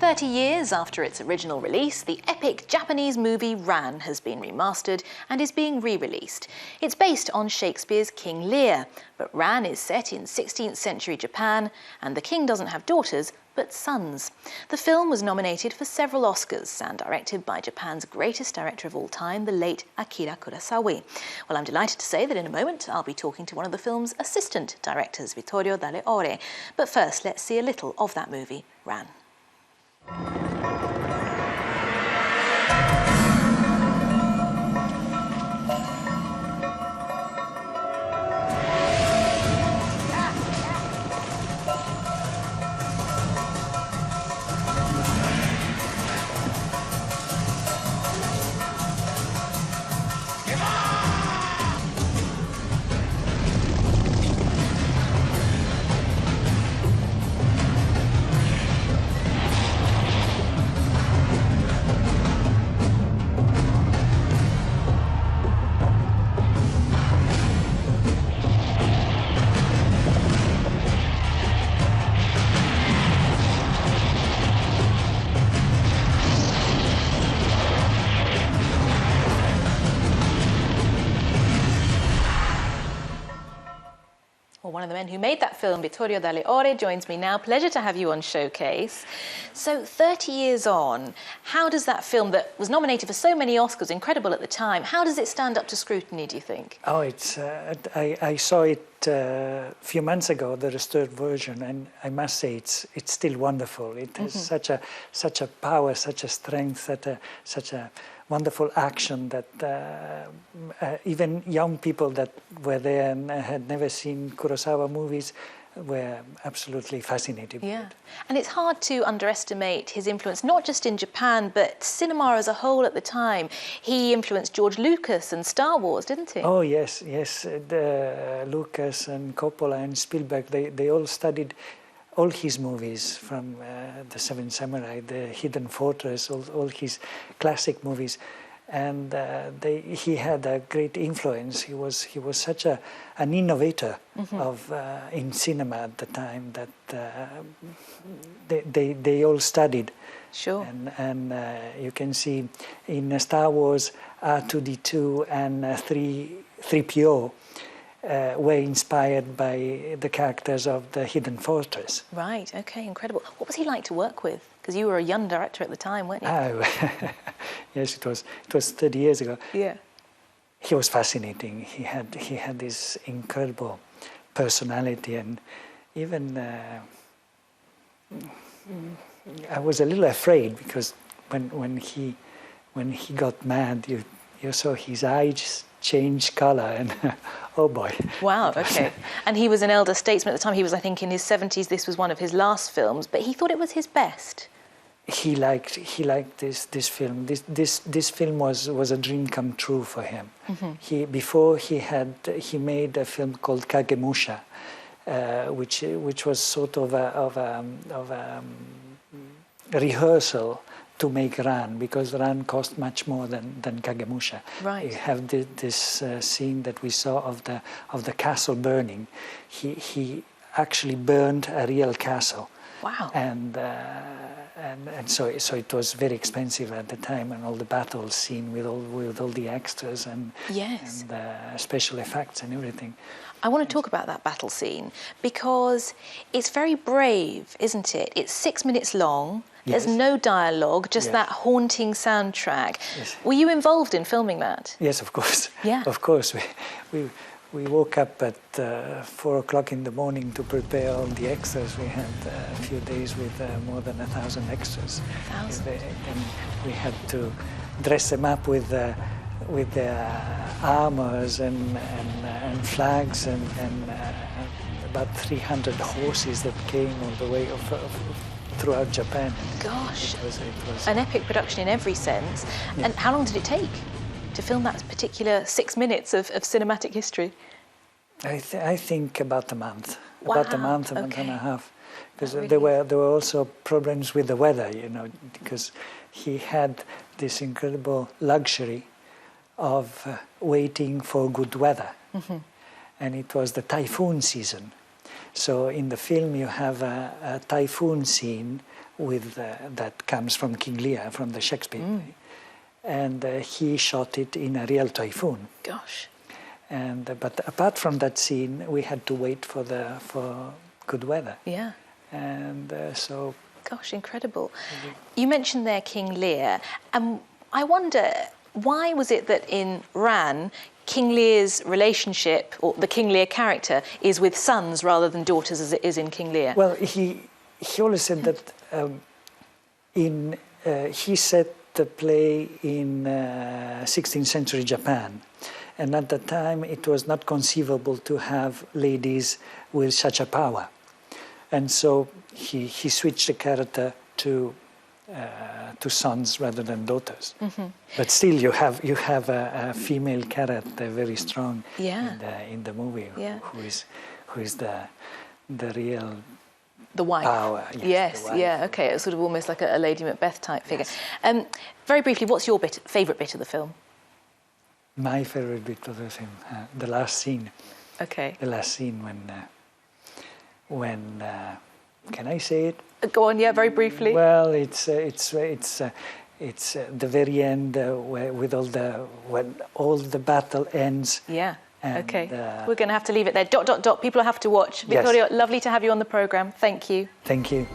30 years after its original release, the epic Japanese movie Ran has been remastered and is being re-released. It's based on Shakespeare's King Lear, but Ran is set in 16th century Japan, and the king doesn't have daughters, but sons. The film was nominated for several Oscars and directed by Japan's greatest director of all time, the late Akira Kurosawa. Well, I'm delighted to say that in a moment I'll be talking to one of the film's assistant directors, Vittorio Dalle. But first, let's see a little of that movie, Ran. One of the men who made that film, Vittorio Dalle, joins me now. Pleasure to have you on Showcase. So 30 years on, how does that film that was nominated for so many Oscars, incredible at the time, how does it stand up to scrutiny, do you think? Oh, it's I saw it a few months ago, the restored version, and I must say it's still wonderful. It has such a power, such a strength, such a wonderful action that even young people that were there and had never seen Kurosawa movies were absolutely fascinated with it. And it's hard to underestimate his influence, not just in Japan, but cinema as a whole at the time. He influenced George Lucas and Star Wars, didn't he? Oh, yes. Lucas and Coppola and Spielberg, they all studied all his movies, from The Seven Samurai, The Hidden Fortress, all his classic movies, and he had a great influence. He was such an innovator in cinema at the time that they all studied. Sure. And you can see in Star Wars, R2-D2 and 3PO. Were inspired by the characters of The Hidden Fortress. Right, okay, incredible. What was he like to work with? Because you were a young director at the time, weren't you? Oh, yes, it was 30 years ago. Yeah. He was fascinating. He had this incredible personality, and even I was a little afraid, because when he got mad, you saw his eyes change color, and oh boy. Wow, okay. And he was an elder statesman at the time. He was, I think, in his 70s. This was one of his last films, but he thought it was his best. He liked this film. This film was a dream come true for him. Before he made a film called Kagemusha, which was sort of a rehearsal to make Ran, because Ran cost much more than Kagemusha. Right. You have this scene that we saw of the castle burning. He actually burned a real castle. Wow. And so it was very expensive at the time, and all the battle scene with all the extras and special effects and everything. I want to talk about that battle scene, because it's very brave, isn't it? It's 6 minutes long. There's no dialogue, just that haunting soundtrack. Yes. Were you involved in filming that? Yes, of course. Yeah. Of course. We woke up at 4 o'clock in the morning to prepare all the extras. We had a few days with more than 1,000 extras. 1,000? And we had to dress them up with their armors and flags and about 300 horses that came all the way throughout Japan. Gosh, it was an epic production in every sense. Yeah. And how long did it take to film that particular 6 minutes of cinematic history? I think about a month. Wow. About a month and a half. Because Really there were also problems with the weather, because he had this incredible luxury of waiting for good weather. And it was the typhoon season. So in the film you have a typhoon scene that comes from King Lear, from the Shakespeare play. And he shot it in a real typhoon. Gosh. But apart from that scene, we had to wait for good weather. Yeah. And so... Gosh, incredible. You mentioned there King Lear. I wonder, why was it that in Ran, King Lear's relationship, or the King Lear character, is with sons rather than daughters as it is in King Lear? Well, he always said that he set the play in 16th century Japan. And at the time, it was not conceivable to have ladies with such a power. And so he switched the character to sons rather than daughters. But still, you have a female character very strong in the movie, who is the real wife. Power. Yes, the wife. yeah, okay. It's sort of almost like a Lady Macbeth type figure. Very briefly, what's your favourite bit of the film? My favourite bit of the film, the last scene. Okay. The last scene when can I say it? Go on, yeah, very briefly. Well, it's the very end when all the battle ends. Yeah. And, okay. We're going to have to leave it there. ... People have to watch. Yes. Vittorio, lovely to have you on the programme. Thank you. Thank you.